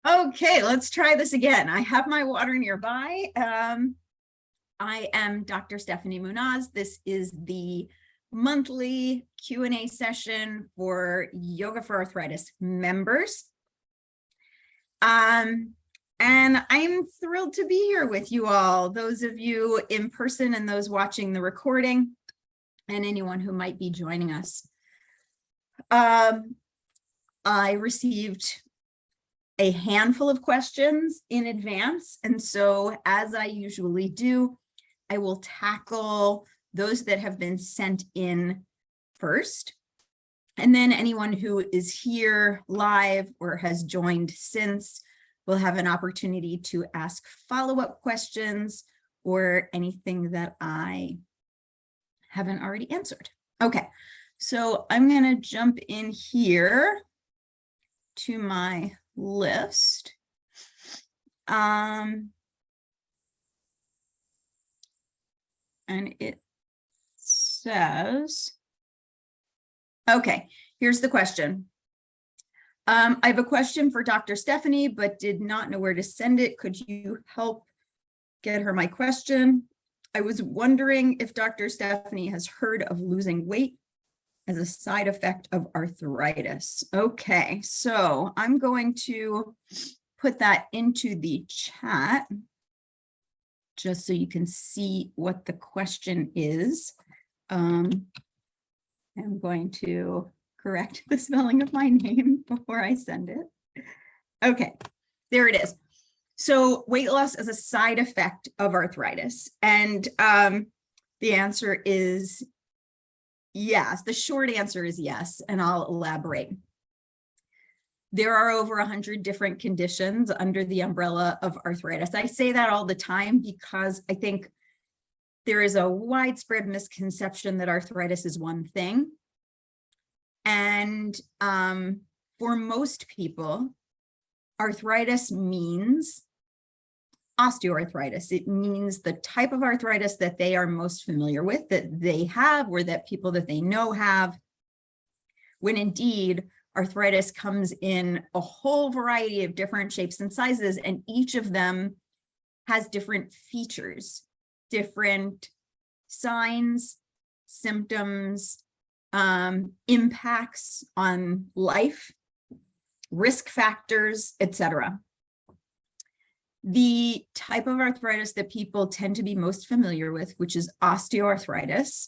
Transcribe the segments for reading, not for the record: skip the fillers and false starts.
Okay, let's try this again. I have my water nearby. I am Dr. Steffany Munaz. This is the monthly Q&A session for Yoga for Arthritis members. And I'm thrilled to be here with you all, those of you in person and those watching the recording, and anyone who might be joining us. I received a handful of questions in advance, and so as I usually do, I will tackle those that have been sent in first, and then anyone who is here live or has joined since will have an opportunity to ask follow-up questions or anything that I haven't already answered. Okay, so I'm going to jump in here to my list. And it says, okay, here's the question. I have a question for Dr. Steffany, but did not know where to send it. Could you help get her my question? I was wondering if Dr. Steffany has heard of losing weight as a side effect of arthritis. Okay, so I'm going to put that into the chat just so you can see what the question is. I'm going to correct the spelling of my name before I send it. Okay, there it is. So weight loss as a side effect of arthritis. And the answer is yes. The short answer is yes, and I'll elaborate. There are over 100 different conditions under the umbrella of arthritis. I say that all the time because I think there is a widespread misconception that arthritis is one thing. And for most people, arthritis means osteoarthritis. It means the type of arthritis that they are most familiar with, that they have, or that people that they know have, when indeed arthritis comes in a whole variety of different shapes and sizes, and each of them has different features, different signs, symptoms, impacts on life, risk factors, etc. The type of arthritis that people tend to be most familiar with, which is osteoarthritis,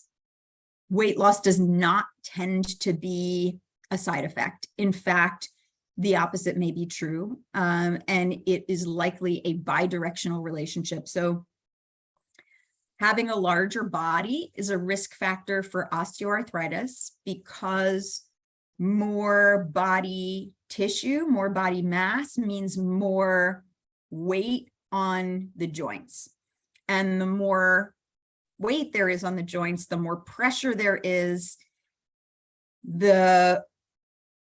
weight loss does not tend to be a side effect. In fact, the opposite may be true, and it is likely a bidirectional relationship. So having a larger body is a risk factor for osteoarthritis because more body tissue, more body mass means more weight on the joints. And the more weight there is on the joints, the more pressure there is, the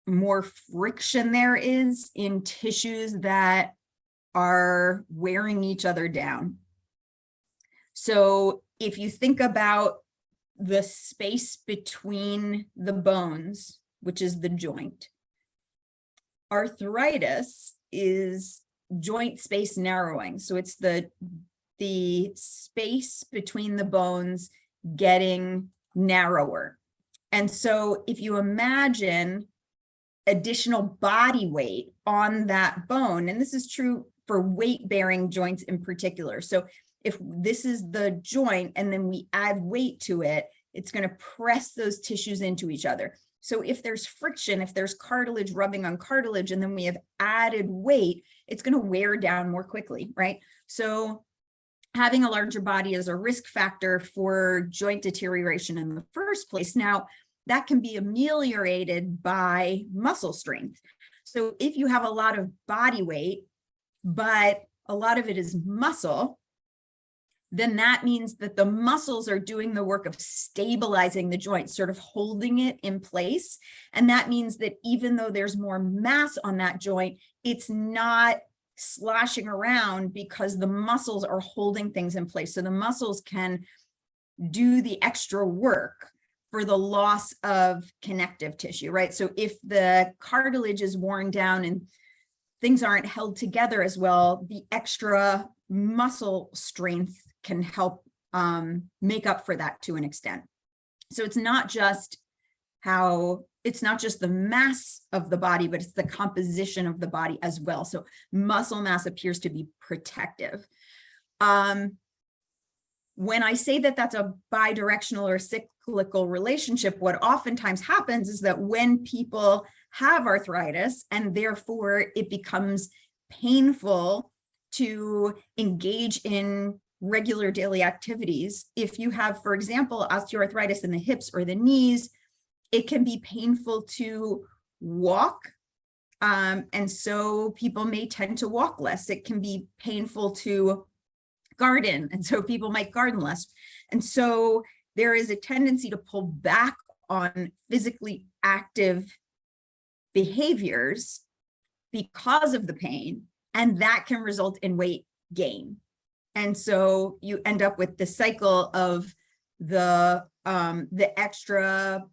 more friction there is in tissues that are wearing each other down. So if you think about the space between the bones, which is the joint, arthritis is joint space narrowing. So it's the space between the bones getting narrower. And so if you imagine additional body weight on that bone, and this is true for weight-bearing joints in particular. So if this is the joint and then we add weight to it, it's going to press those tissues into each other. So if there's friction, if there's cartilage rubbing on cartilage, and then we have added weight, it's going to wear down more quickly, right? So having a larger body is a risk factor for joint deterioration in the first place. Now, that can be ameliorated by muscle strength. So if you have a lot of body weight, but a lot of it is muscle, then that means that the muscles are doing the work of stabilizing the joint, sort of holding it in place. And that means that even though there's more mass on that joint, it's not sloshing around because the muscles are holding things in place. So the muscles can do the extra work for the loss of connective tissue, right? So if the cartilage is worn down and things aren't held together as well, the extra muscle strength can help make up for that to an extent. So it's not just the mass of the body, but it's the composition of the body as well. So muscle mass appears to be protective. When I say that that's a bidirectional or cyclical relationship, what oftentimes happens is that when people have arthritis and therefore it becomes painful to engage in regular daily activities, if you have, for example, osteoarthritis in the hips or the knees, it can be painful to walk. And so people may tend to walk less. It can be painful to garden, and so people might garden less. And so there is a tendency to pull back on physically active behaviors because of the pain, and that can result in weight gain. And so you end up with the cycle of the extra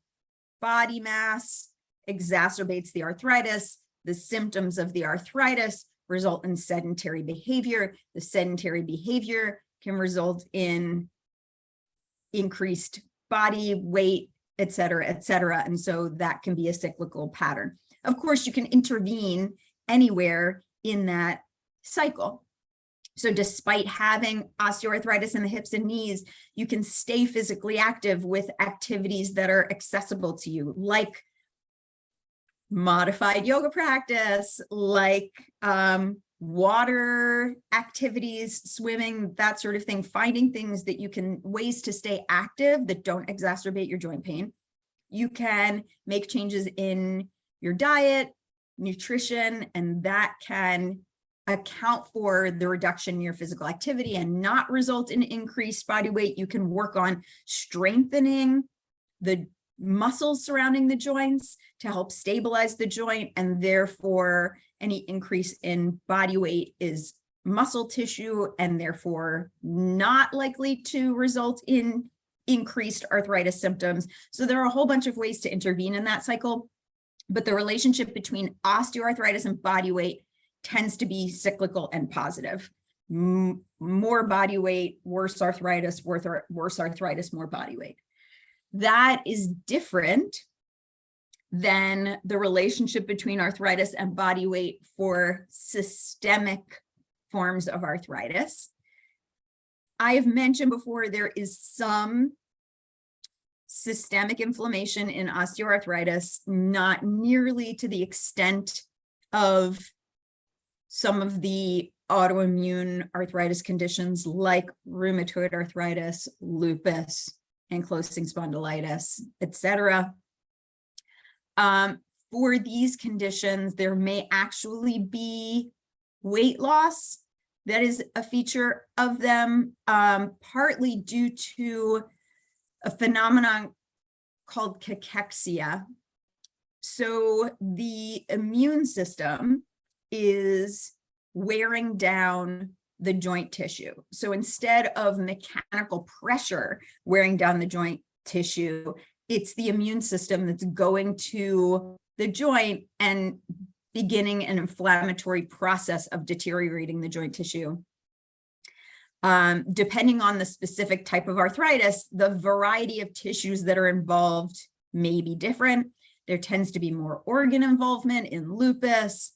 body mass exacerbates the arthritis, the symptoms of the arthritis result in sedentary behavior. The sedentary behavior can result in increased body weight, et cetera, et cetera. And so that can be a cyclical pattern. Of course, you can intervene anywhere in that cycle. So despite having osteoarthritis in the hips and knees, you can stay physically active with activities that are accessible to you, like modified yoga practice, like water activities, swimming, that sort of thing, finding things that you can, ways to stay active that don't exacerbate your joint pain. You can make changes in your diet, nutrition, and that can account for the reduction in your physical activity and not result in increased body weight. You can work on strengthening the muscles surrounding the joints to help stabilize the joint, and therefore any increase in body weight is muscle tissue and therefore not likely to result in increased arthritis symptoms. So there are a whole bunch of ways to intervene in that cycle, but the relationship between osteoarthritis and body weight tends to be cyclical and positive. More body weight, worse arthritis, worse arthritis, more body weight. That is different than the relationship between arthritis and body weight for systemic forms of arthritis. I have mentioned before, there is some systemic inflammation in osteoarthritis, not nearly to the extent of some of the autoimmune arthritis conditions like rheumatoid arthritis, lupus, ankylosing spondylitis, etc. For these conditions, there may actually be weight loss that is a feature of them, partly due to a phenomenon called cachexia. So the immune system is wearing down the joint tissue. So instead of mechanical pressure wearing down the joint tissue, it's the immune system that's going to the joint and beginning an inflammatory process of deteriorating the joint tissue. Depending on the specific type of arthritis, the variety of tissues that are involved may be different. There tends to be more organ involvement in lupus.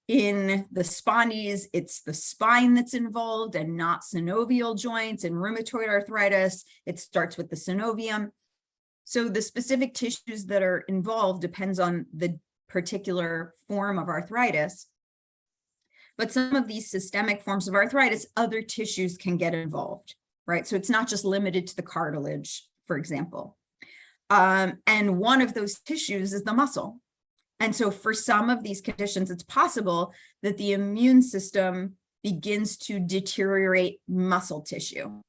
In the spondies, it's the spine that's involved and not synovial joints. In rheumatoid arthritis, it starts with the synovium. So the specific tissues that are involved depends on the particular form of arthritis. But some of these systemic forms of arthritis, other tissues can get involved, right? So it's not just limited to the cartilage, for example. And one of those tissues is the muscle. And so for some of these conditions, it's possible that the immune system begins to deteriorate muscle tissue.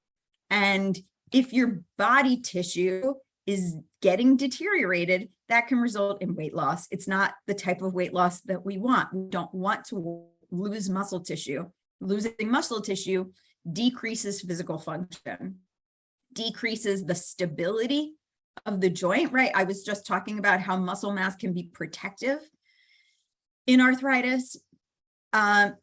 And if your body tissue is getting deteriorated, that can result in weight loss. It's not the type of weight loss that we want. We don't want to lose muscle tissue. Losing muscle tissue decreases physical function, decreases the stability of the joint, right? I was just talking about how muscle mass can be protective in arthritis.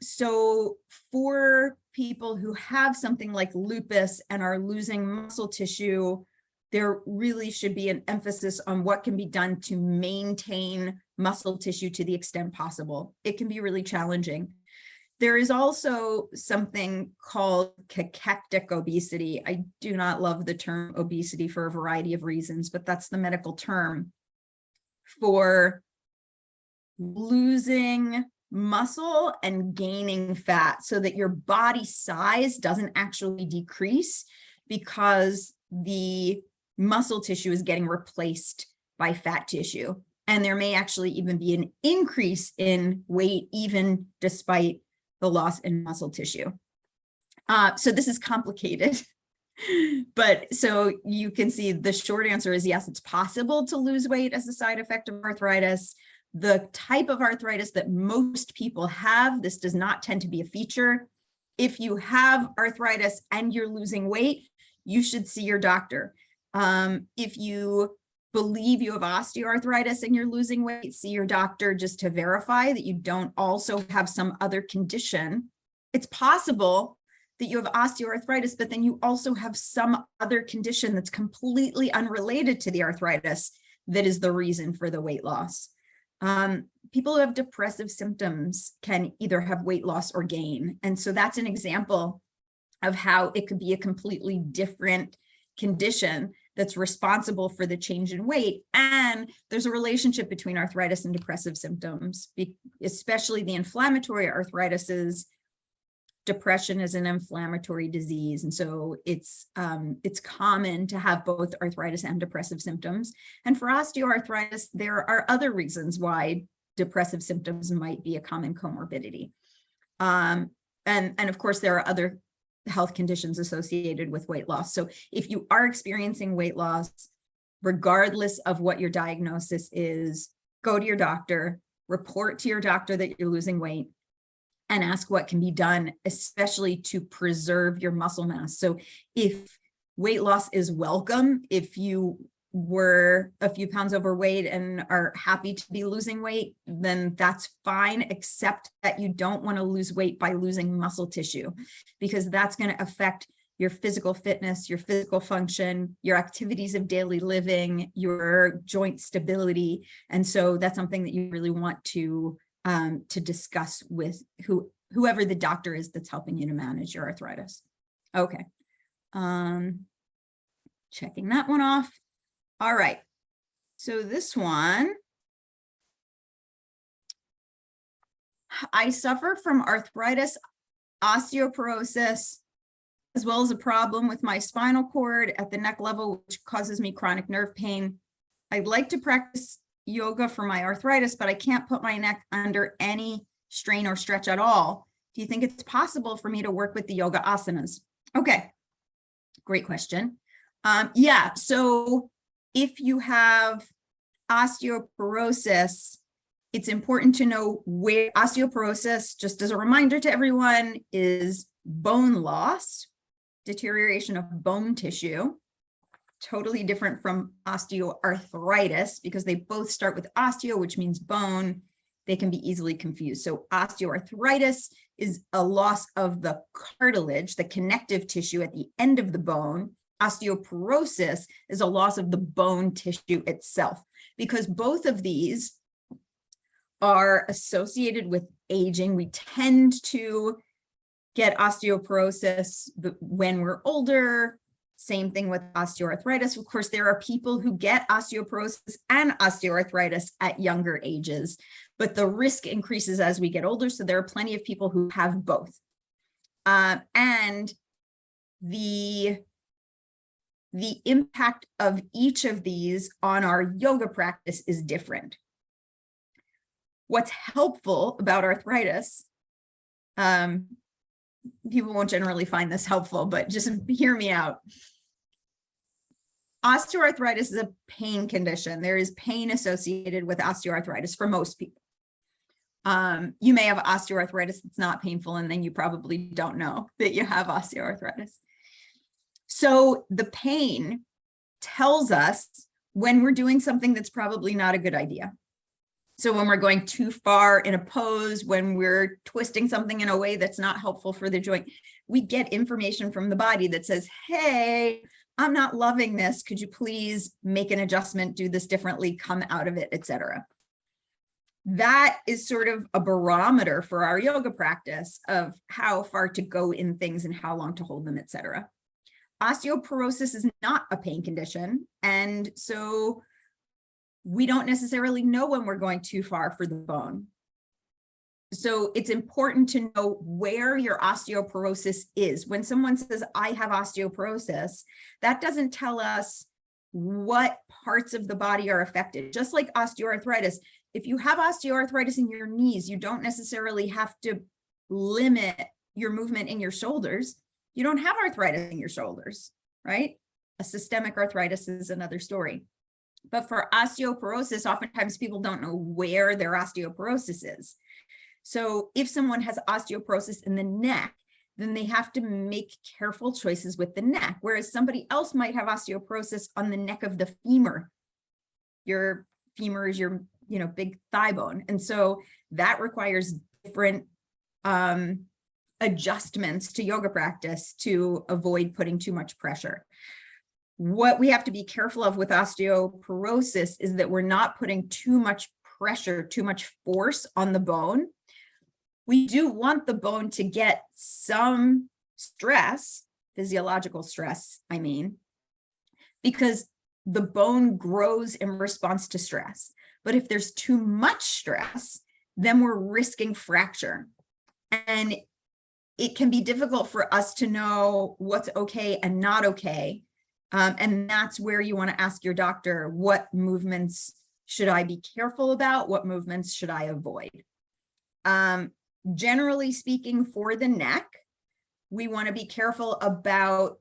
So for people who have something like lupus and are losing muscle tissue, there really should be an emphasis on what can be done to maintain muscle tissue to the extent possible. It can be really challenging. There is also something called cachectic obesity. I do not love the term obesity for a variety of reasons, but that's the medical term for losing muscle and gaining fat so that your body size doesn't actually decrease because the muscle tissue is getting replaced by fat tissue. And there may actually even be an increase in weight, even despite the loss in muscle tissue. So this is complicated, but so you can see the short answer is yes, it's possible to lose weight as a side effect of arthritis. The type of arthritis that most people have, this does not tend to be a feature. If you have arthritis and you're losing weight, you should see your doctor. If you believe you have osteoarthritis and you're losing weight, see your doctor just to verify that you don't also have some other condition. It's possible that you have osteoarthritis, but then you also have some other condition that's completely unrelated to the arthritis that is the reason for the weight loss. People who have depressive symptoms can either have weight loss or gain. And so that's an example of how it could be a completely different condition that's responsible for the change in weight. And there's a relationship between arthritis and depressive symptoms, especially the inflammatory arthritises. Depression is an inflammatory disease. And so it's common to have both arthritis and depressive symptoms. And for osteoarthritis, there are other reasons why depressive symptoms might be a common comorbidity. And of course, there are other health conditions associated with weight loss. So if you are experiencing weight loss, regardless of what your diagnosis is, go to your doctor, report to your doctor that you're losing weight, and ask what can be done, especially to preserve your muscle mass. So if weight loss is welcome, if you were a few pounds overweight and are happy to be losing weight, then that's fine, except that you don't want to lose weight by losing muscle tissue, because that's going to affect your physical fitness, your physical function, your activities of daily living, your joint stability. And so that's something that you really want to discuss with whoever the doctor is that's helping you to manage your arthritis. Okay. Checking that one off. All right. So this one, I suffer from arthritis, osteoporosis, as well as a problem with my spinal cord at the neck level, which causes me chronic nerve pain. I'd like to practice yoga for my arthritis, but I can't put my neck under any strain or stretch at all. Do you think it's possible for me to work with the yoga asanas? Okay, great question. Yeah, so if you have osteoporosis, it's important to know where osteoporosis, just as a reminder to everyone, is bone loss, deterioration of bone tissue. Totally different from osteoarthritis because they both start with osteo, which means bone. They can be easily confused. So osteoarthritis is a loss of the cartilage, the connective tissue at the end of the bone. Osteoporosis is a loss of the bone tissue itself, because both of these are associated with aging. We tend to get osteoporosis when we're older. Same thing with osteoarthritis. Of course, there are people who get osteoporosis and osteoarthritis at younger ages, but the risk increases as we get older. So there are plenty of people who have both. And the impact of each of these on our yoga practice is different. What's helpful about arthritis, people won't generally find this helpful, but just hear me out. Osteoarthritis is a pain condition. There is pain associated with osteoarthritis for most people. You may have osteoarthritis that's not painful, and then you probably don't know that you have osteoarthritis. So the pain tells us when we're doing something that's probably not a good idea. So when we're going too far in a pose, when we're twisting something in a way that's not helpful for the joint, we get information from the body that says, hey, I'm not loving this. Could you please make an adjustment, do this differently, come out of it, etc. That is sort of a barometer for our yoga practice of how far to go in things and how long to hold them, etc. Osteoporosis is not a pain condition. And so we don't necessarily know when we're going too far for the bone. So it's important to know where your osteoporosis is. When someone says, I have osteoporosis, that doesn't tell us what parts of the body are affected. Just like osteoarthritis, if you have osteoarthritis in your knees, you don't necessarily have to limit your movement in your shoulders. You don't have arthritis in your shoulders, right? A systemic arthritis is another story. But for osteoporosis, oftentimes people don't know where their osteoporosis is. So if someone has osteoporosis in the neck, then they have to make careful choices with the neck, whereas somebody else might have osteoporosis on the neck of the femur. Your femur is your, big thigh bone. And so that requires different adjustments to yoga practice to avoid putting too much pressure. What we have to be careful of with osteoporosis is that we're not putting too much pressure, too much force on the bone. We do want the bone to get some stress, physiological stress, because the bone grows in response to stress. But if there's too much stress, then we're risking fracture. And it can be difficult for us to know what's okay and not okay. And that's where you want to ask your doctor, what movements should I be careful about? What movements should I avoid? Generally speaking, for the neck, we want to be careful about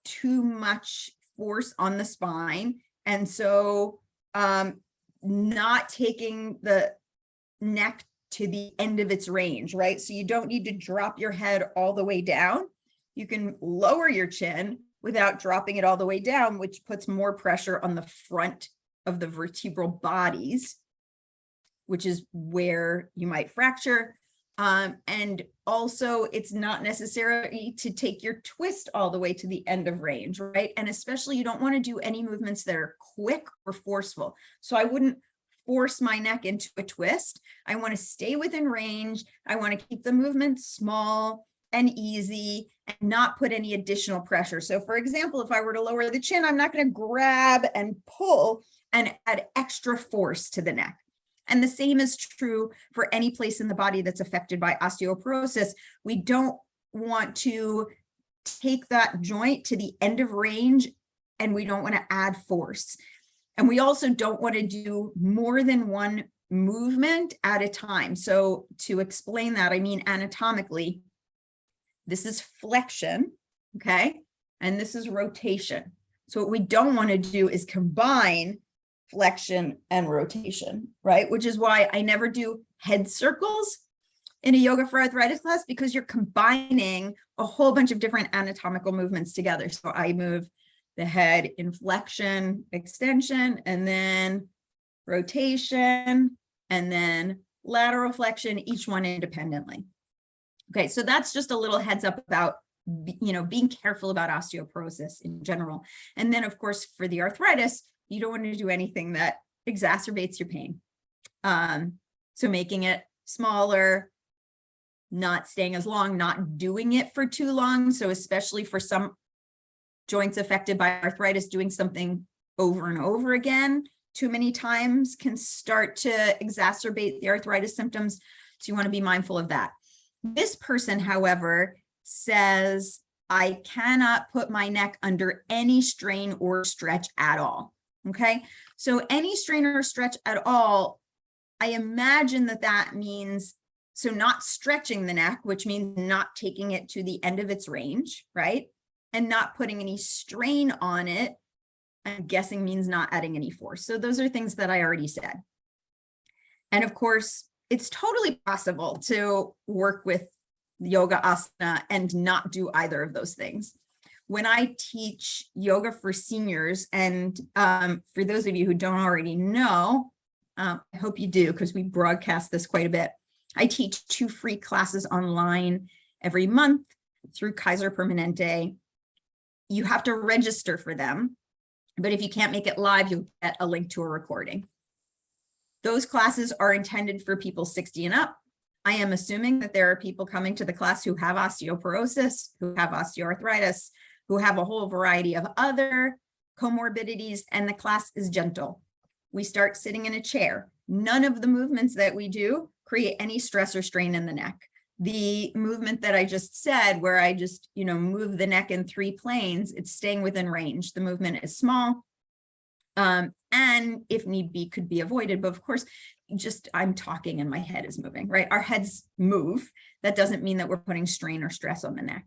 too much force on the spine. And so not taking the neck to the end of its range, right? So you don't need to drop your head all the way down. You can lower your chin without dropping it all the way down, which puts more pressure on the front of the vertebral bodies, which is where you might fracture. And also, it's not necessary to take your twist all the way to the end of range, right? And especially, you don't want to do any movements that are quick or forceful. So I wouldn't force my neck into a twist. I want to stay within range. I want to keep the movement small and easy and not put any additional pressure. So for example, if I were to lower the chin, I'm not going to grab and pull and add extra force to the neck. And the same is true for any place in the body that's affected by osteoporosis. We don't want to take that joint to the end of range, and we don't want to add force. And we also don't want to do more than one movement at a time. So to explain that, I mean anatomically, this is flexion, okay? And this is rotation. So what we don't want to do is combine flexion and rotation, right? Which is why I never do head circles in a yoga for arthritis class, because you're combining a whole bunch of different anatomical movements together. So I move the head in flexion, extension, and then rotation, and then lateral flexion, each one independently. Okay, so that's just a little heads up about, being careful about osteoporosis in general. And then, of course, for the arthritis, you don't want to do anything that exacerbates your pain. So making it smaller, not staying as long, not doing it for too long. So especially for some joints affected by arthritis, doing something over and over again too many times can start to exacerbate the arthritis symptoms. So you want to be mindful of that. This person, however, says, I cannot put my neck under any strain or stretch at all. Okay, so any strain or stretch at all, I imagine that means, so not stretching the neck, which means not taking it to the end of its range, right? And not putting any strain on it, I'm guessing means not adding any force. So those are things that I already said. And of course, it's totally possible to work with yoga asana and not do either of those things. When I teach yoga for seniors, and for those of you who don't already know, I hope you do, because we broadcast this quite a bit. I teach 2 free classes online every month through Kaiser Permanente. You have to register for them, but if you can't make it live, you'll get a link to a recording. Those classes are intended for people 60 and up. I am assuming that there are people coming to the class who have osteoporosis, who have osteoarthritis, who have a whole variety of other comorbidities, and the class is gentle. We start sitting in a chair. None of the movements that we do create any stress or strain in the neck. The movement that I just said, where I just, move the neck in 3 planes, it's staying within range. The movement is small, and if need be, could be avoided. But of course, I'm talking and my head is moving, right? Our heads move. That doesn't mean that we're putting strain or stress on the neck.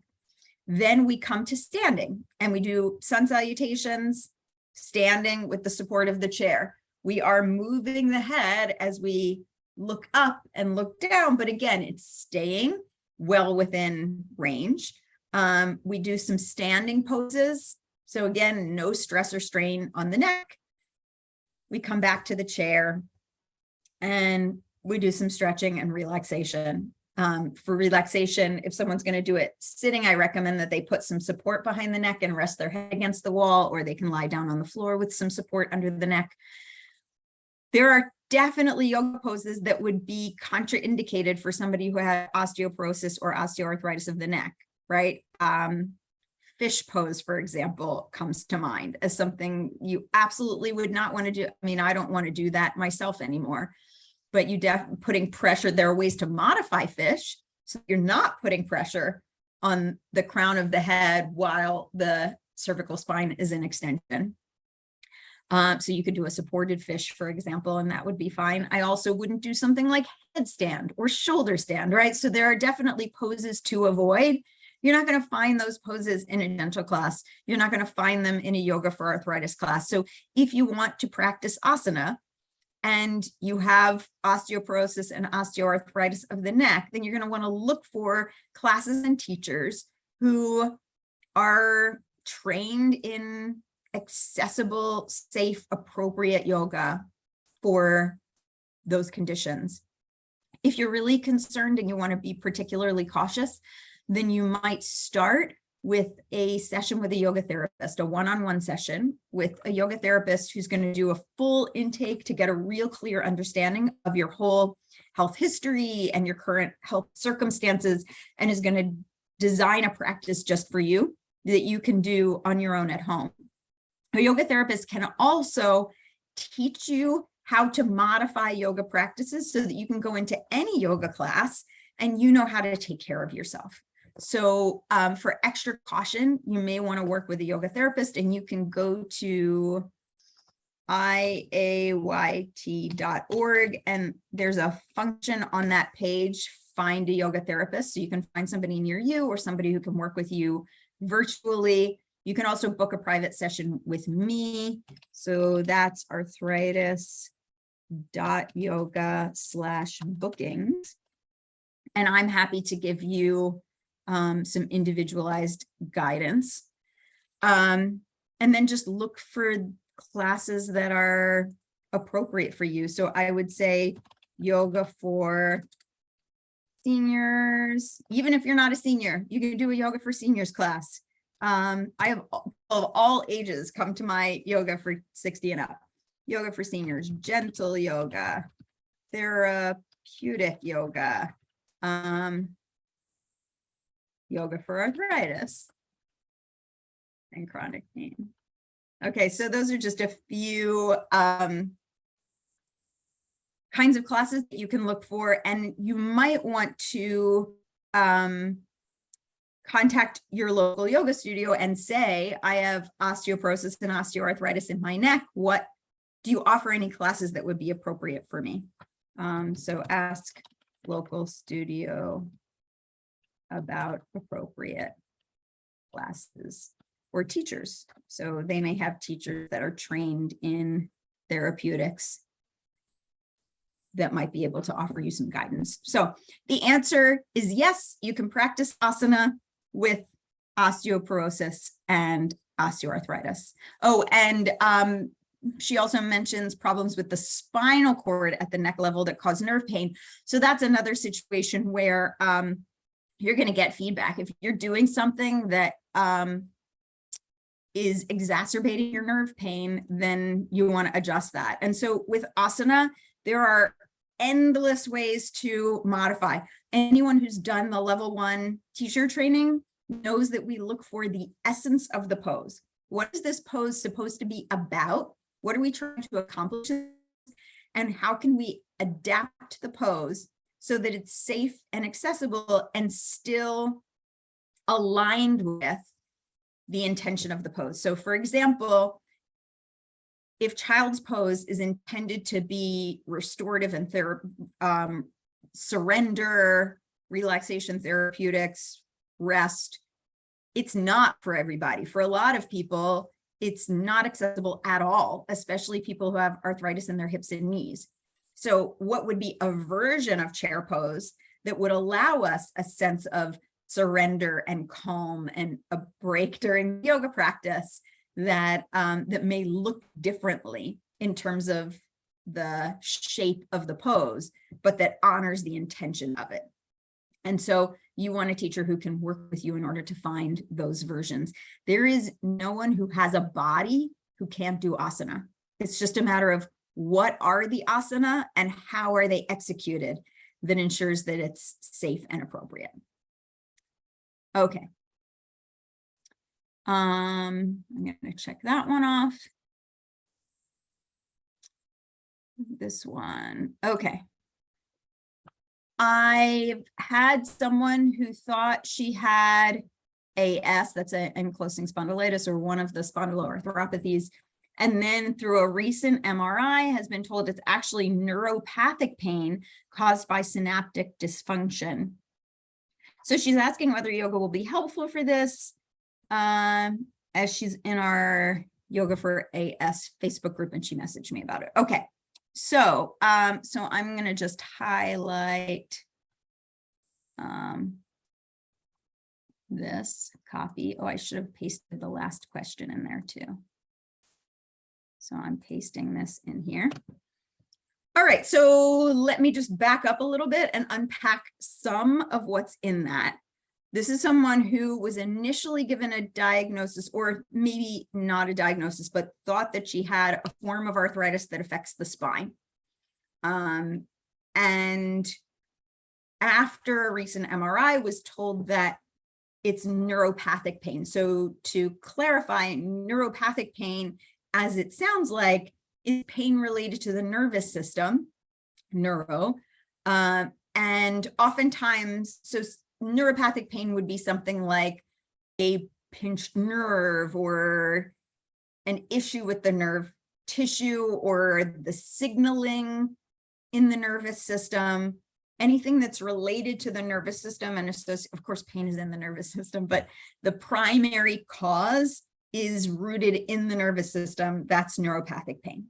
Then we come to standing and we do sun salutations, standing with the support of the chair. We are moving the head as we look up and look down, but again, it's staying well within range. We do some standing poses. So again, no stress or strain on the neck. We come back to the chair and we do some stretching and relaxation. For relaxation, if someone's going to do it sitting, I recommend that they put some support behind the neck and rest their head against the wall, or they can lie down on the floor with some support under the neck. There are definitely yoga poses that would be contraindicated for somebody who had osteoporosis or osteoarthritis of the neck, right? Fish pose, for example, comes to mind as something you absolutely would not want to do. I mean, I don't want to do that myself anymore, but you putting pressure. There are ways to modify fish so you're not putting pressure on the crown of the head while the cervical spine is in extension. So you could do a supported fish, for example, and that would be fine. I also wouldn't do something like headstand or shoulder stand, right? So there are definitely poses to avoid. You're not going to find those poses in a gentle class. You're not going to find them in a yoga for arthritis class. So if you want to practice asana and you have osteoporosis and osteoarthritis of the neck, then you're going to want to look for classes and teachers who are trained in accessible, safe, appropriate yoga for those conditions. If you're really concerned and you want to be particularly cautious, then you might start with a session with a yoga therapist, a one-on-one session with a yoga therapist who's going to do a full intake to get a real clear understanding of your whole health history and your current health circumstances, and is going to design a practice just for you that you can do on your own at home. A yoga therapist can also teach you how to modify yoga practices so that you can go into any yoga class and you know how to take care of yourself. So for extra caution, you may want to work with a yoga therapist, and you can go to iayt.org, and there's a function on that page, find a yoga therapist. So you can find somebody near you or somebody who can work with you virtually. You can also book a private session with me. So that's arthritis.yoga/bookings. And I'm happy to give you some individualized guidance. And then just look for classes that are appropriate for you. So I would say yoga for seniors. Even if you're not a senior, you can do a yoga for seniors class. I have of all ages come to my yoga for 60 and up. Yoga for seniors, gentle yoga, therapeutic yoga, yoga for arthritis and chronic pain. Okay, so those are just a few kinds of classes that you can look for, and you might want to contact your local yoga studio and say, I have osteoporosis and osteoarthritis in my neck. What do you offer any classes that would be appropriate for me? So ask local studio about appropriate classes or teachers. So they may have teachers that are trained in therapeutics that might be able to offer you some guidance. So the answer is yes, you can practice asana with osteoporosis and osteoarthritis. Oh, and she also mentions problems with the spinal cord at the neck level that cause nerve pain. So that's another situation where you're going to get feedback. If you're doing something that is exacerbating your nerve pain, then you want to adjust that. And so with asana, there are endless ways to modify. Anyone who's done the level 1 teacher training knows that we look for the essence of the pose. What is this pose supposed to be about? What are we trying to accomplish? And how can we adapt the pose so that it's safe and accessible and still aligned with the intention of the pose? So for example, if child's pose is intended to be restorative and surrender, relaxation, therapeutics, rest, it's not for everybody. For a lot of people, it's not accessible at all, especially people who have arthritis in their hips and knees. So what would be a version of chair pose that would allow us a sense of surrender and calm and a break during yoga practice that that may look differently in terms of the shape of the pose, but that honors the intention of it. And so you want a teacher who can work with you in order to find those versions. There is no one who has a body who can't do asana. It's just a matter of what are the asana and how are they executed that ensures that it's safe and appropriate. Okay. I'm going to check that one off. This one. Okay. I've had someone who thought she had AS, that's an ankylosing spondylitis, or one of the spondyloarthropathies, and then through a recent MRI has been told it's actually neuropathic pain caused by synaptic dysfunction. So she's asking whether yoga will be helpful for this, as she's in our Yoga for AS Facebook group and she messaged me about it. Okay. So, so I'm going to just highlight this copy. Oh, I should have pasted the last question in there too. So I'm pasting this in here. All right, so let me just back up a little bit and unpack some of what's in that. This is someone who was initially given a diagnosis, or maybe not a diagnosis, but thought that she had a form of arthritis that affects the spine. And after a recent MRI was told that it's neuropathic pain. So to clarify, neuropathic pain, as it sounds like, is pain related to the nervous system, neuro, and oftentimes, so neuropathic pain would be something like a pinched nerve or an issue with the nerve tissue or the signaling in the nervous system, anything that's related to the nervous system. And of course, pain is in the nervous system, but the primary cause is rooted in the nervous system. That's neuropathic pain.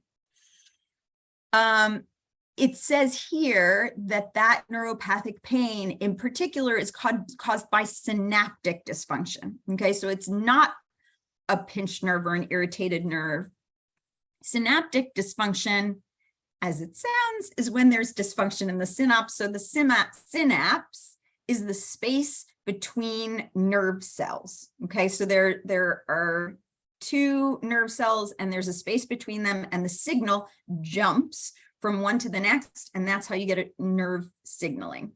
It says here that that neuropathic pain in particular is caused by synaptic dysfunction. Okay, so it's not a pinched nerve or an irritated nerve. Synaptic dysfunction, as it sounds, is when there's dysfunction in the synapse. So the synapse is the space between nerve cells. Okay, so there are two nerve cells and there's a space between them, and the signal jumps from one to the next, and that's how you get a nerve signaling.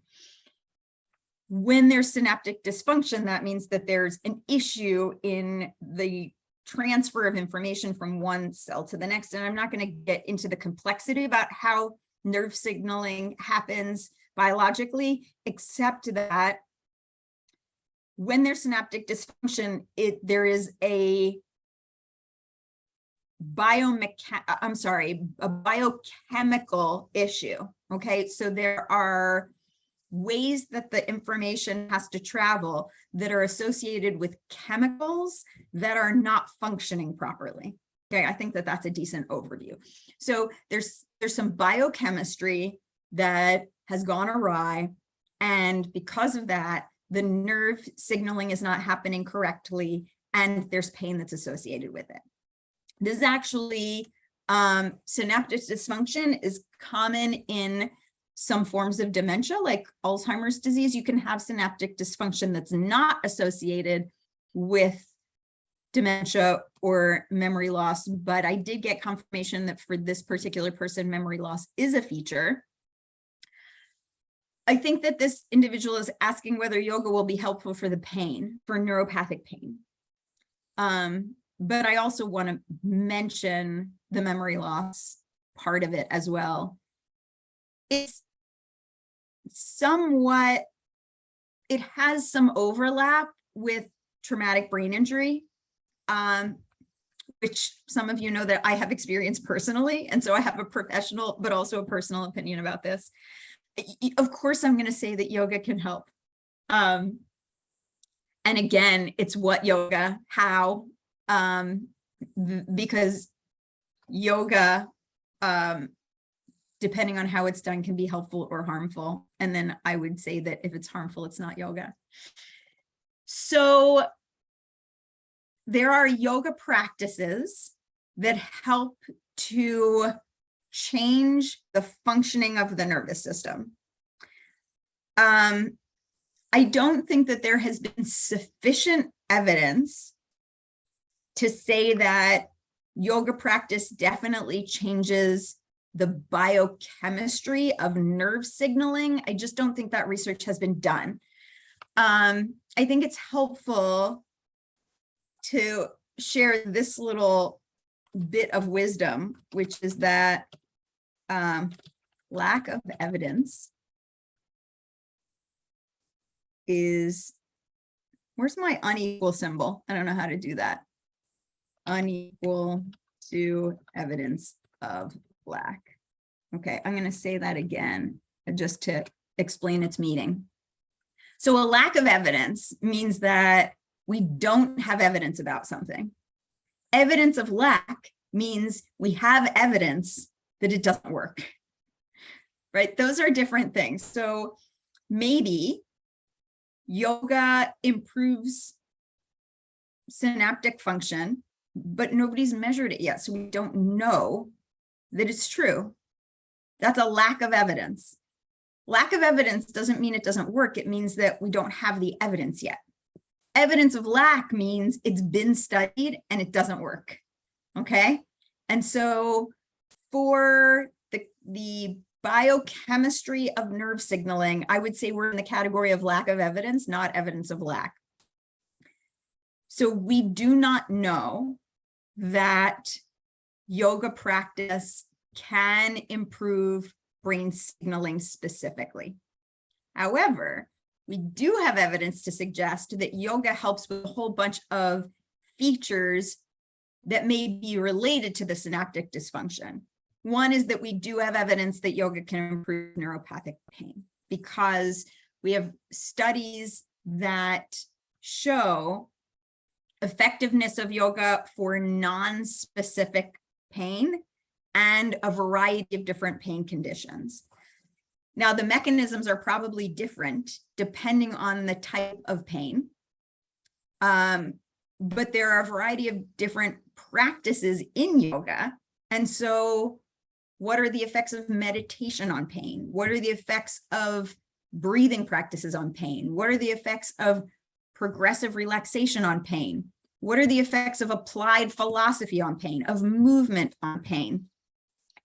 When there's synaptic dysfunction, that means that there's an issue in the transfer of information from one cell to the next. And I'm not going to get into the complexity about how nerve signaling happens biologically, except that when there's synaptic dysfunction, there is a biochemical issue. Okay, so there are ways that the information has to travel that are associated with chemicals that are not functioning properly. Okay, I think that that's a decent overview. So there's some biochemistry that has gone awry, and because of that, the nerve signaling is not happening correctly, and there's pain that's associated with it. This is actually Synaptic dysfunction is common in some forms of dementia, like Alzheimer's disease. You can have synaptic dysfunction that's not associated with dementia or memory loss, but I did get confirmation that for this particular person, memory loss is a feature. I think that this individual is asking whether yoga will be helpful for the pain, for neuropathic pain. But I also want to mention the memory loss part of it as well. It's somewhat, it has some overlap with traumatic brain injury, which some of you know that I have experienced personally. And so I have a professional, but also a personal opinion about this. Of course, I'm going to say that yoga can help. And again, it's what yoga, how, because yoga, depending on how it's done, can be helpful or harmful. And then I would say that if it's harmful, it's not yoga. So there are yoga practices that help to change the functioning of the nervous system. I don't think that there has been sufficient evidence to say that yoga practice definitely changes the biochemistry of nerve signaling. I just don't think that research has been done. I think it's helpful to share this little bit of wisdom, which is that lack of evidence is, where's my unequal symbol? I don't know how to do that. Unequal to evidence of lack. Okay, I'm going to say that again just to explain its meaning. So a lack of evidence means that we don't have evidence about something. Evidence of lack means we have evidence that it doesn't work, right? Those are different things. So maybe yoga improves synaptic function, but nobody's measured it yet. So we don't know that it's true. That's a lack of evidence. Lack of evidence doesn't mean it doesn't work. It means that we don't have the evidence yet. Evidence of lack means it's been studied and it doesn't work. Okay. And so for the biochemistry of nerve signaling, I would say we're in the category of lack of evidence, not evidence of lack. So we do not know that yoga practice can improve brain signaling specifically. However, we do have evidence to suggest that yoga helps with a whole bunch of features that may be related to the synaptic dysfunction. One is that we do have evidence that yoga can improve neuropathic pain because we have studies that show effectiveness of yoga for non-specific pain and a variety of different pain conditions. Now, the mechanisms are probably different depending on the type of pain, but there are a variety of different practices in yoga. And so what are the effects of meditation on pain? What are the effects of breathing practices on pain? What are the effects of progressive relaxation on pain? What are the effects of applied philosophy on pain, of movement on pain?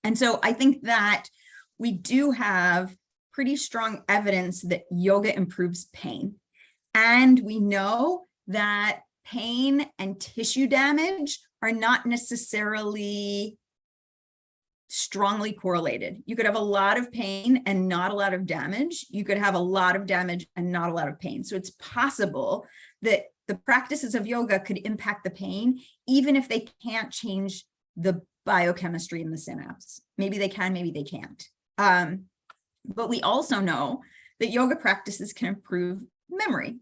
And so I think that we do have pretty strong evidence that yoga improves pain. And we know that pain and tissue damage are not necessarily strongly correlated. You could have a lot of pain and not a lot of damage. You could have a lot of damage and not a lot of pain. So it's possible that the practices of yoga could impact the pain, even if they can't change the biochemistry in the synapse. Maybe they can, maybe they can't. But we also know that yoga practices can improve memory.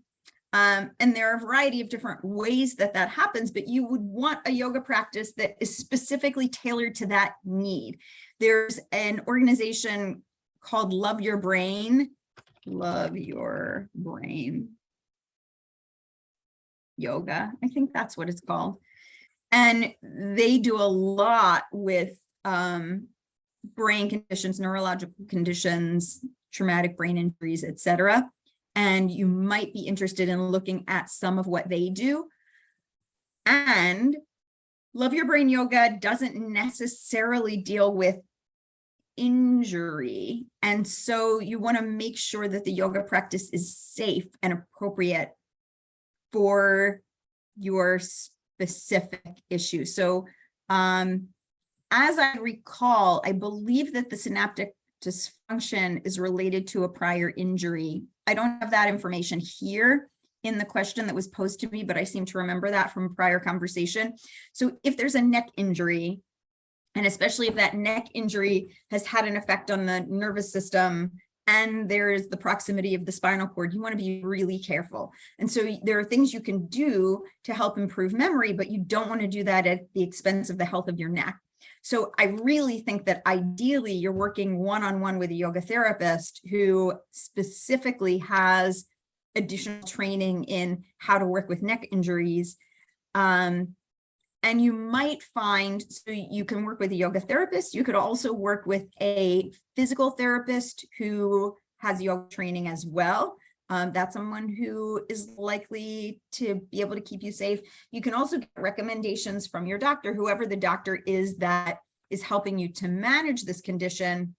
And there are a variety of different ways that that happens, but you would want a yoga practice that is specifically tailored to that need. There's an organization called Love Your Brain Yoga. I think that's what it's called. And they do a lot with brain conditions, neurological conditions, traumatic brain injuries, etc. And you might be interested in looking at some of what they do. And Love Your Brain Yoga doesn't necessarily deal with injury. And so you want to make sure that the yoga practice is safe and appropriate for your specific issue. So as I recall, I believe that the synaptic dysfunction is related to a prior injury. I don't have that information here in the question that was posed to me, but I seem to remember that from a prior conversation. So if there's a neck injury, and especially if that neck injury has had an effect on the nervous system and there's the proximity of the spinal cord, you want to be really careful. And so there are things you can do to help improve memory, but you don't want to do that at the expense of the health of your neck. So I really think that ideally you're working one-on-one with a yoga therapist who specifically has additional training in how to work with neck injuries. And you might find, so you can work with a yoga therapist. You could also work with a physical therapist who has yoga training as well. That's someone who is likely to be able to keep you safe. You can also get recommendations from your doctor, whoever the doctor is that is helping you to manage this condition.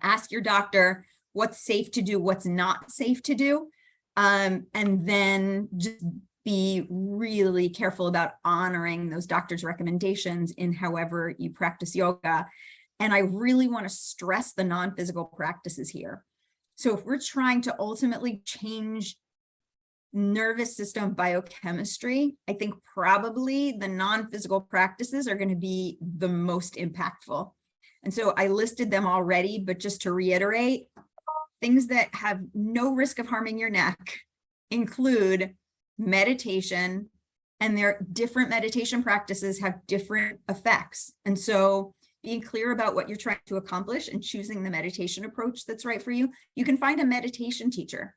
Ask your doctor what's safe to do, what's not safe to do. And then just be really careful about honoring those doctors' recommendations in however you practice yoga. And I really want to stress the non-physical practices here. So if we're trying to ultimately change nervous system biochemistry, I think probably the non-physical practices are going to be the most impactful. And so I listed them already, but just to reiterate, things that have no risk of harming your neck include meditation, and their different meditation practices have different effects. And so being clear about what you're trying to accomplish and choosing the meditation approach that's right for you. You can find a meditation teacher.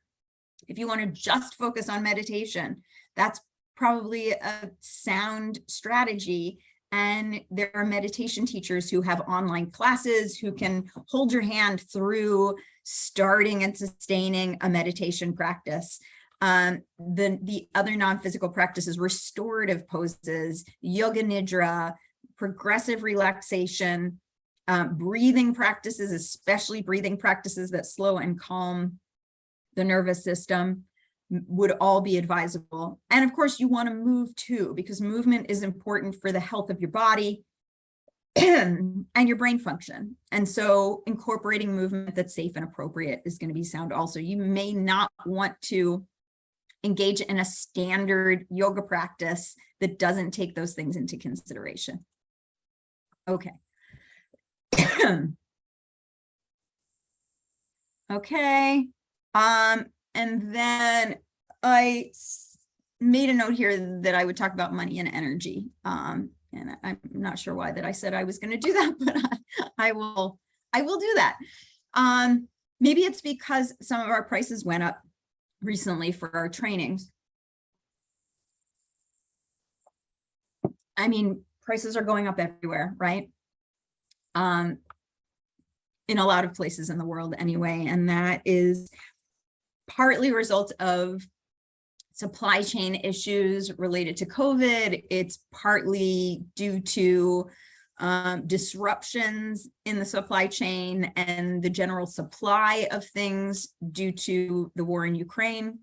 If you want to just focus on meditation, that's probably a sound strategy. And there are meditation teachers who have online classes who can hold your hand through starting and sustaining a meditation practice. The other non-physical practices, restorative poses, yoga nidra, progressive relaxation, breathing practices, especially breathing practices that slow and calm the nervous system, would all be advisable. And of course, you want to move too, because movement is important for the health of your body and your brain function. And so incorporating movement that's safe and appropriate is going to be sound also. You may not want to engage in a standard yoga practice that doesn't take those things into consideration. Okay. Okay. And then I made a note here that I would talk about money and energy. And I'm not sure why that I said I was going to do that, but I will do that. Maybe it's because some of our prices went up recently for our trainings. I mean, prices are going up everywhere, right? In a lot of places in the world anyway, and that is partly a result of supply chain issues related to COVID. It's partly due to disruptions in the supply chain and the general supply of things due to the war in Ukraine.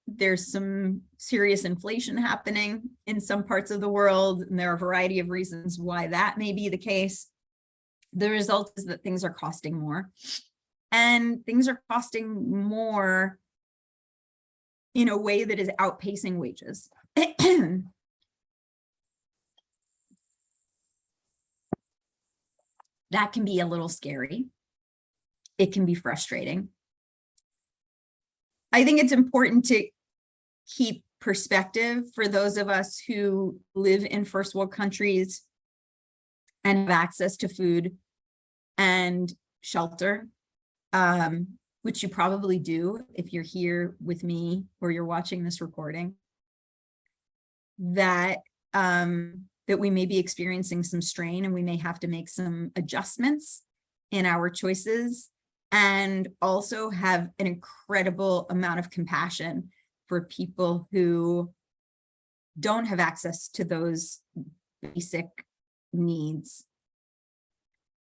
There's some serious inflation happening in some parts of the world, and there are a variety of reasons why that may be the case. The result is that things are costing more, and things are costing more in a way that is outpacing wages. That can be a little scary. It can be frustrating. I think it's important to keep perspective for those of us who live in first world countries and have access to food and shelter, which you probably do if you're here with me or you're watching this recording, that that we may be experiencing some strain and we may have to make some adjustments in our choices, and also have an incredible amount of compassion for people who don't have access to those basic needs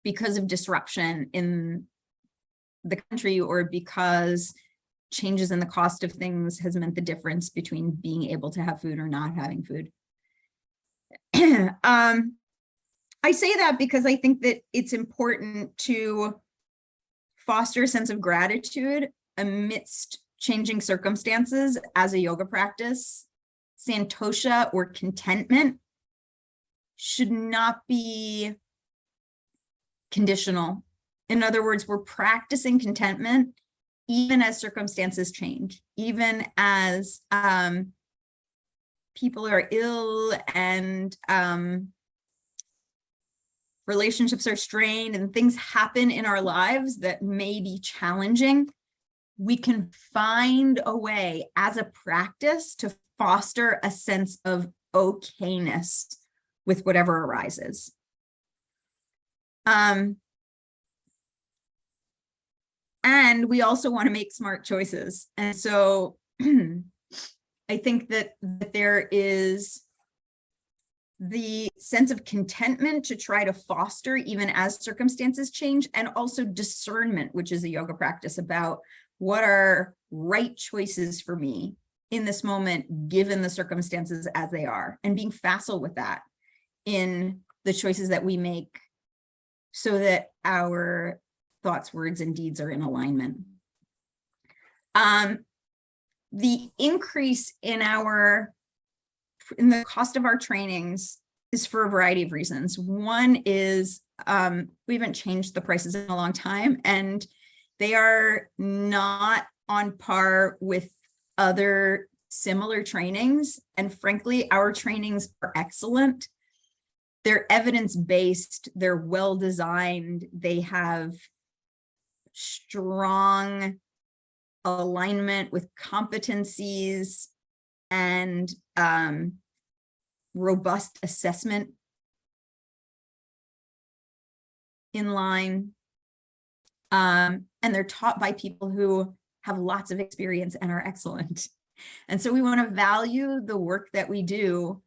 because of disruption in the country, or because changes in the cost of things has meant the difference between being able to have food or not having food. I say that because I think that it's important to foster a sense of gratitude amidst changing circumstances as a yoga practice. Santosha, or contentment, should not be conditional. In other words, we're practicing contentment even as circumstances change, even as people are ill and relationships are strained and things happen in our lives that may be challenging. We can find a way as a practice to foster a sense of okayness with whatever arises. And we also want to make smart choices. And so I think that there is the sense of contentment to try to foster even as circumstances change, and also discernment, which is a yoga practice about what are right choices for me in this moment, given the circumstances as they are, and being facile with that in the choices that we make so that our thoughts, words, and deeds are in alignment. The increase in the cost of our trainings is for a variety of reasons. One is we haven't changed the prices in a long time, and they are not on par with other similar trainings. And frankly, our trainings are excellent. They're evidence-based, they're well-designed, they have strong alignment with competencies and robust assessment in line. And they're taught by people who have lots of experience and are excellent. And so we want to value the work that we do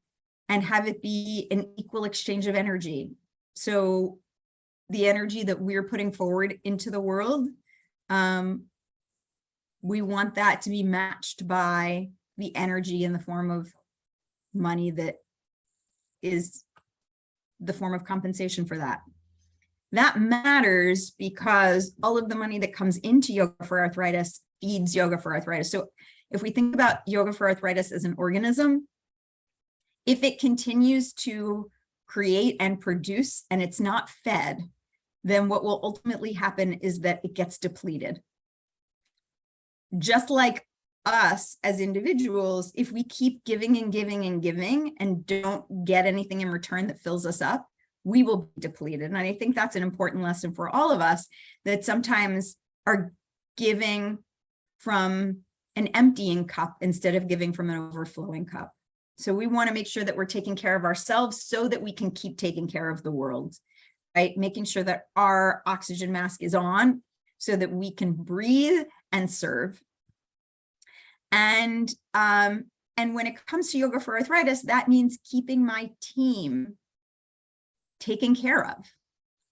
and have it be an equal exchange of energy. So the energy that we're putting forward into the world, we want that to be matched by the energy in the form of money that is the form of compensation for that. That matters because all of the money that comes into Yoga for Arthritis feeds Yoga for Arthritis. So if we think about Yoga for Arthritis as an organism, if it continues to create and produce and it's not fed, then what will ultimately happen is that it gets depleted. Just like us as individuals, if we keep giving and giving and giving and don't get anything in return that fills us up, we will be depleted. And I think that's an important lesson for all of us, that sometimes are giving from an emptying cup instead of giving from an overflowing cup. So we want to make sure that we're taking care of ourselves so that we can keep taking care of the world, right? Making sure that our oxygen mask is on so that we can breathe and serve. And when it comes to Yoga for Arthritis, that means keeping my team taken care of.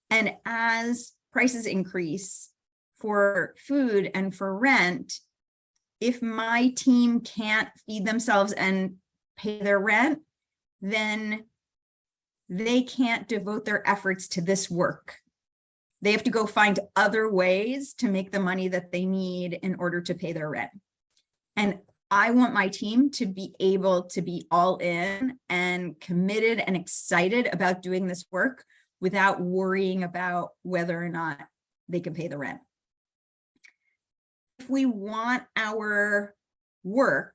And as prices increase for food and for rent, if my team can't feed themselves and pay their rent, then they can't devote their efforts to this work. They have to go find other ways to make the money that they need in order to pay their rent. And I want my team to be able to be all in and committed and excited about doing this work without worrying about whether or not they can pay the rent. If we want our work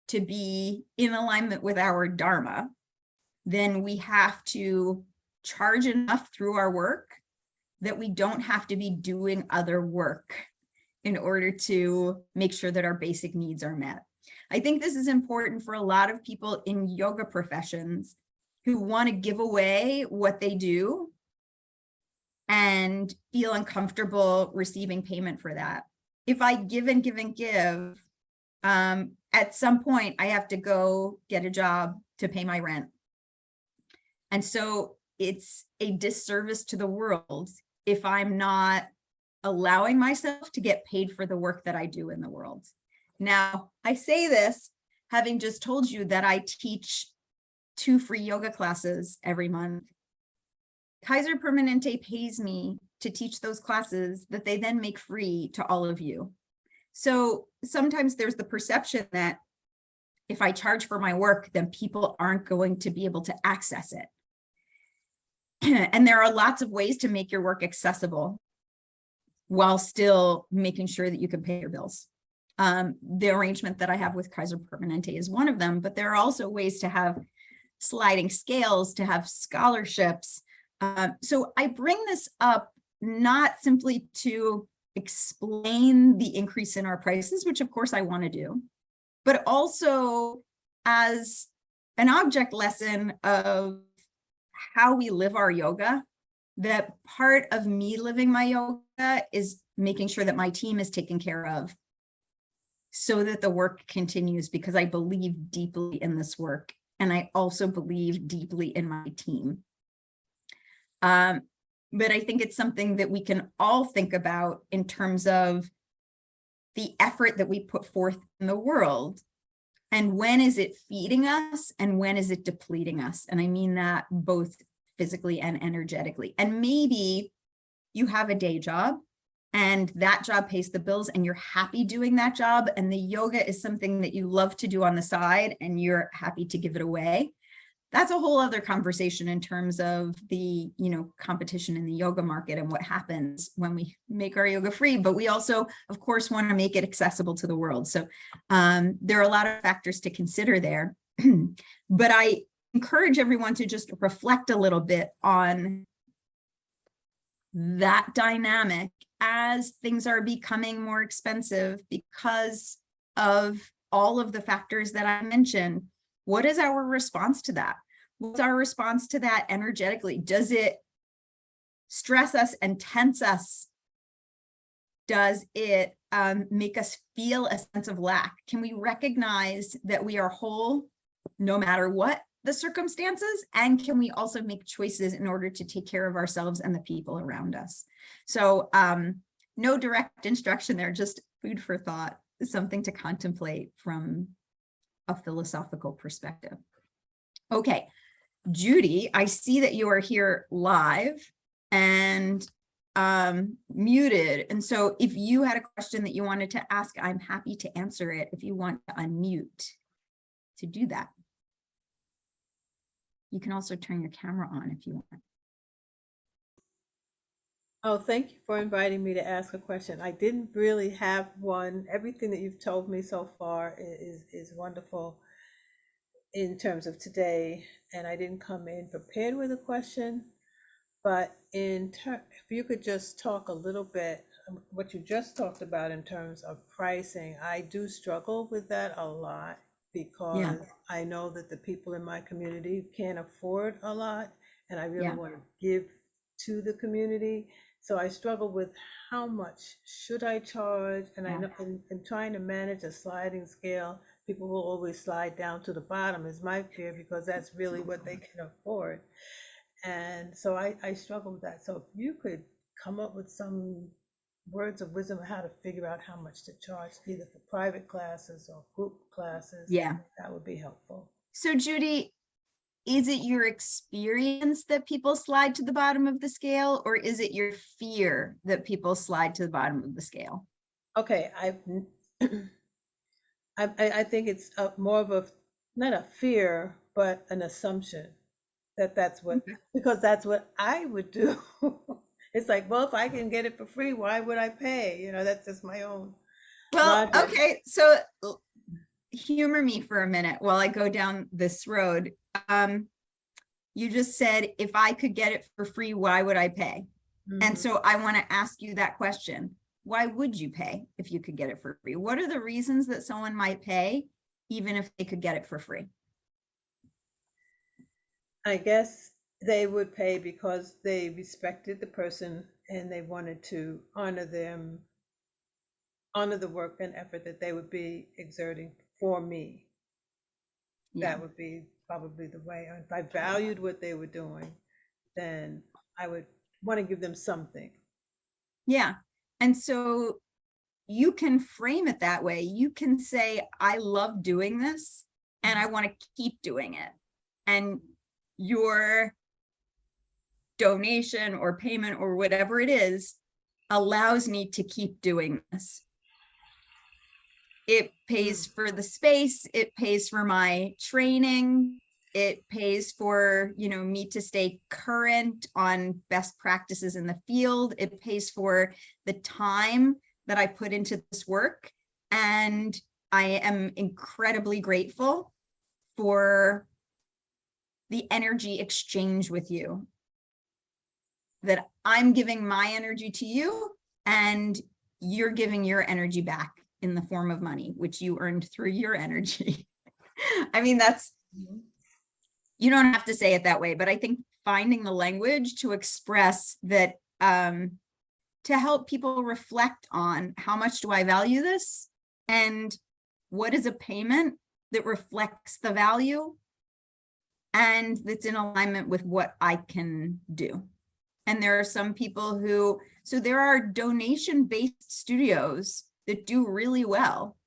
to be in alignment with our Dharma, then we have to charge enough through our work that we don't have to be doing other work in order to make sure that our basic needs are met. I think this is important for a lot of people in yoga professions who want to give away what they do and feel uncomfortable receiving payment for that. If I give and give and give, at some point I have to go get a job to pay my rent. And so it's a disservice to the world if I'm not allowing myself to get paid for the work that I do in the world. Now, I say this having just told you that I teach 2 free yoga classes every month. Kaiser Permanente pays me to teach those classes that they then make free to all of you. So sometimes there's the perception that if I charge for my work, then people aren't going to be able to access it. And there are lots of ways to make your work accessible while still making sure that you can pay your bills. The arrangement that I have with Kaiser Permanente is one of them, but there are also ways to have sliding scales, to have scholarships. So I bring this up not simply to explain the increase in our prices, which of course I want to do, but also as an object lesson of how we live our yoga, that part of me living my yoga is making sure that my team is taken care of so that the work continues, because I believe deeply in this work. And I also believe deeply in my team. But I think it's something that we can all think about in terms of the effort that we put forth in the world. And when is it feeding us and when is it depleting us? And I mean that both physically and energetically. And maybe you have a day job and that job pays the bills and you're happy doing that job. And the yoga is something that you love to do on the side and you're happy to give it away. That's a whole other conversation in terms of the, competition in the yoga market and what happens when we make our yoga free. But we also, of course, want to make it accessible to the world. So there are a lot of factors to consider there. But I encourage everyone to just reflect a little bit on that dynamic as things are becoming more expensive because of all of the factors that I mentioned. What is our response to that? What's our response to that energetically? Does it stress us and tense us? Does it make us feel a sense of lack? Can we recognize that we are whole no matter what the circumstances? And can we also make choices in order to take care of ourselves and the people around us? So no direct instruction there, just food for thought, something to contemplate from a philosophical perspective. Okay, Judy, I see that you are here live and muted. And so if you had a question that you wanted to ask, I'm happy to answer it if you want to unmute to do that. You can also turn your camera on if you want. Oh, thank you for inviting me to ask a question. I didn't really have one. Everything that you've told me so far is wonderful in terms of today, and I didn't come in prepared with a question, but if you could just talk a little bit what you just talked about in terms of pricing. I do struggle with that a lot because I know that the people in my community can't afford a lot, and I really want to give to the community. So I struggle with how much should I charge, and I know in trying to manage a sliding scale, people will always slide down to the bottom is my fear, because that's really what they can afford. And so I struggle with that. So if you could come up with some words of wisdom on how to figure out how much to charge, either for private classes or group classes, that would be helpful. So Judy, is it your experience that people slide to the bottom of the scale, or is it your fear that people slide to the bottom of the scale? Okay, I think it's more of a, not a fear, but an assumption that's what, because that's what I would do. It's like, well, if I can get it for free, why would I pay? That's just my own. Well, logic. Okay, so humor me for a minute while I go down this road. You just said, if I could get it for free, why would I pay? And so I want to ask you that question. Why would you pay if you could get it for free? What are the reasons that someone might pay, even if they could get it for free? I guess they would pay because they respected the person and they wanted to honor them, honor the work and effort that they would be exerting for me. Yeah. That would be probably the way. If I valued what they were doing, then I would want to give them something. Yeah. And so you can frame it that way. You can say, I love doing this and I want to keep doing it. And your donation or payment or whatever it is allows me to keep doing this. It pays for the space, it pays for my training, it pays for, me to stay current on best practices in the field. It pays for the time that I put into this work. And I am incredibly grateful for the energy exchange with you, that I'm giving my energy to you and you're giving your energy back in the form of money, which you earned through your energy. I mean, you don't have to say it that way, but I think finding the language to express that, to help people reflect on how much do I value this and what is a payment that reflects the value and that's in alignment with what I can do. And there are some people who, so there are donation-based studios that do really well.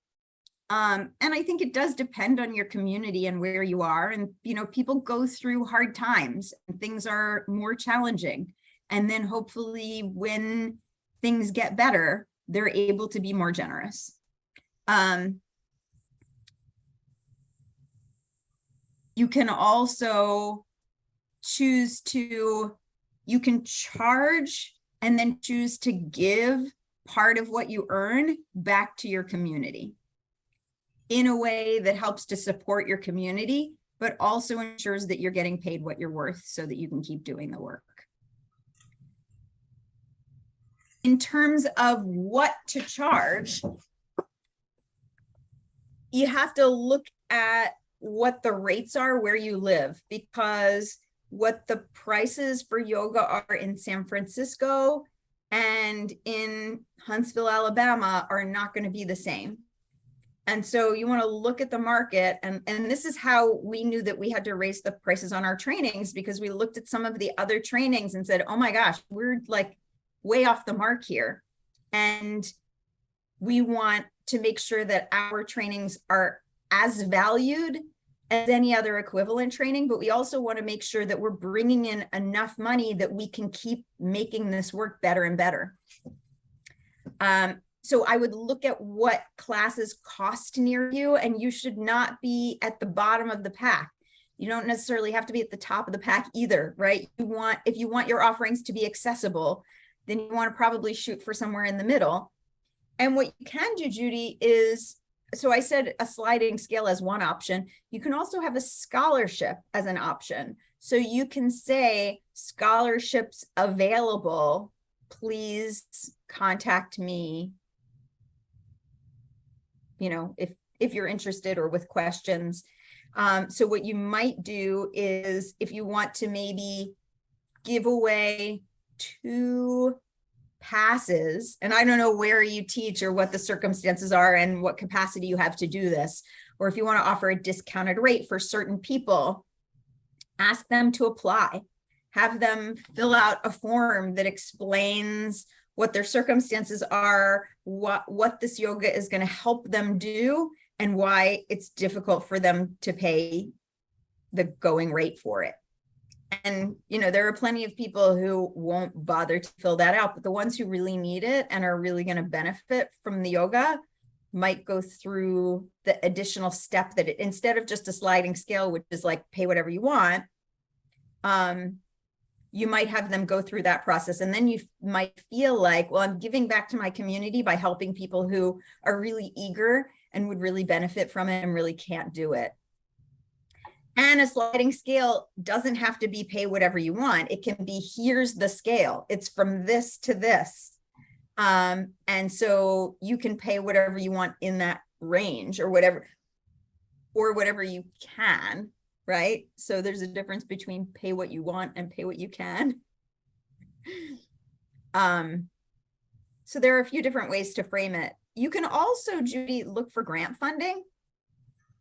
And I think it does depend on your community and where you are. And, people go through hard times and things are more challenging. And then hopefully when things get better, they're able to be more generous. You can also choose to, you can charge and then choose to give part of what you earn back to your community in a way that helps to support your community, but also ensures that you're getting paid what you're worth so that you can keep doing the work. In terms of what to charge, you have to look at what the rates are where you live, because what the prices for yoga are in San Francisco and in Huntsville, Alabama are not going to be the same. And so you want to look at the market, and this is how we knew that we had to raise the prices on our trainings, because we looked at some of the other trainings and said, oh my gosh, we're like way off the mark here. And we want to make sure that our trainings are as valued as any other equivalent training, but we also want to make sure that we're bringing in enough money that we can keep making this work better and better. So I would look at what classes cost near you, and you should not be at the bottom of the pack. You don't necessarily have to be at the top of the pack either, right? If you want your offerings to be accessible, then you want to probably shoot for somewhere in the middle. And what you can do, Judy, is, so I said a sliding scale as one option. You can also have a scholarship as an option. So you can say scholarships available, please contact me, if you're interested or with questions. So what you might do is, if you want to maybe give away 2 passes, and I don't know where you teach or what the circumstances are and what capacity you have to do this, or if you want to offer a discounted rate for certain people, ask them to apply. Have them fill out a form that explains what their circumstances are, what this yoga is going to help them do, and why it's difficult for them to pay the going rate for it. And, there are plenty of people who won't bother to fill that out, but the ones who really need it and are really going to benefit from the yoga might go through the additional step that instead of just a sliding scale, which is like pay whatever you want, you might have them go through that process. And then you might feel like, well, I'm giving back to my community by helping people who are really eager and would really benefit from it and really can't do it. And a sliding scale doesn't have to be pay whatever you want. It can be, here's the scale. It's from this to this. And so you can pay whatever you want in that range, or whatever you can. right? So there's a difference between pay what you want and pay what you can. So there are a few different ways to frame it. You can also, Judy, look for grant funding.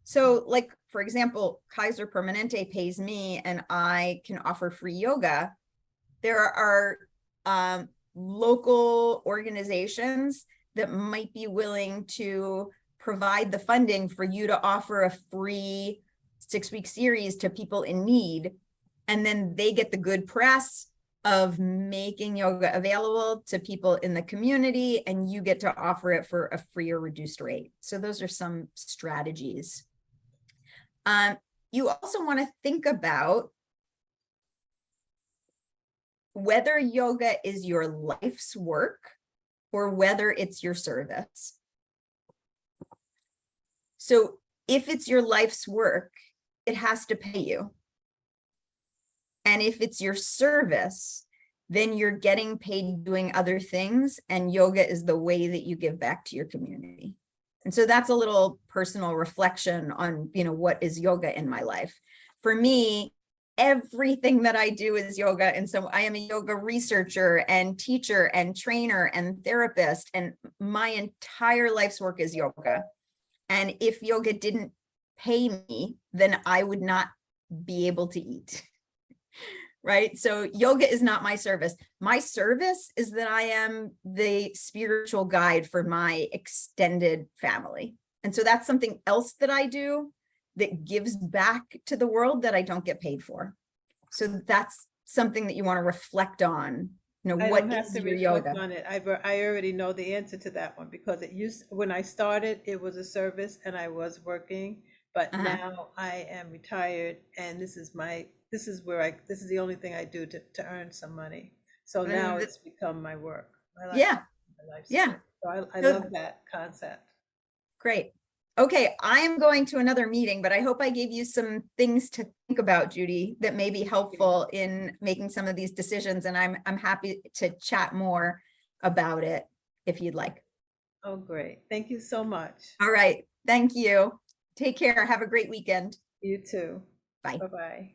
So like, for example, Kaiser Permanente pays me and I can offer free yoga. There are local organizations that might be willing to provide the funding for you to offer a free 6-week series to people in need. And then they get the good press of making yoga available to people in the community, and you get to offer it for a free or reduced rate. So those are some strategies. You also want to think about whether yoga is your life's work or whether it's your service. So if it's your life's work, it has to pay you. And if it's your service, then you're getting paid doing other things, and yoga is the way that you give back to your community. And so that's a little personal reflection on, what is yoga in my life. For me, everything that I do is yoga. And so I am a yoga researcher and teacher and trainer and therapist, and my entire life's work is yoga. And if yoga didn't pay me, then I would not be able to eat. Right? So yoga is not my service. My service is that I am the spiritual guide for my extended family. And so that's something else that I do that gives back to the world that I don't get paid for. So that's something that you want to reflect on. I What don't have is to your reflect yoga? on it. I already know the answer to that one, because when I started, it was a service and I was working, but now I am retired, and this is the only thing I do to earn some money. So now it's become my work, my life, Yeah, my life yeah. support. So I So love that concept. great. Okay, I am going to another meeting, but I hope I gave you some things to think about, Judy, that may be helpful in making some of these decisions. And I'm happy to chat more about it if you'd like. Oh, great. Thank you so much. All right. Thank you. Take care. Have a great weekend. You too. Bye. Bye-bye.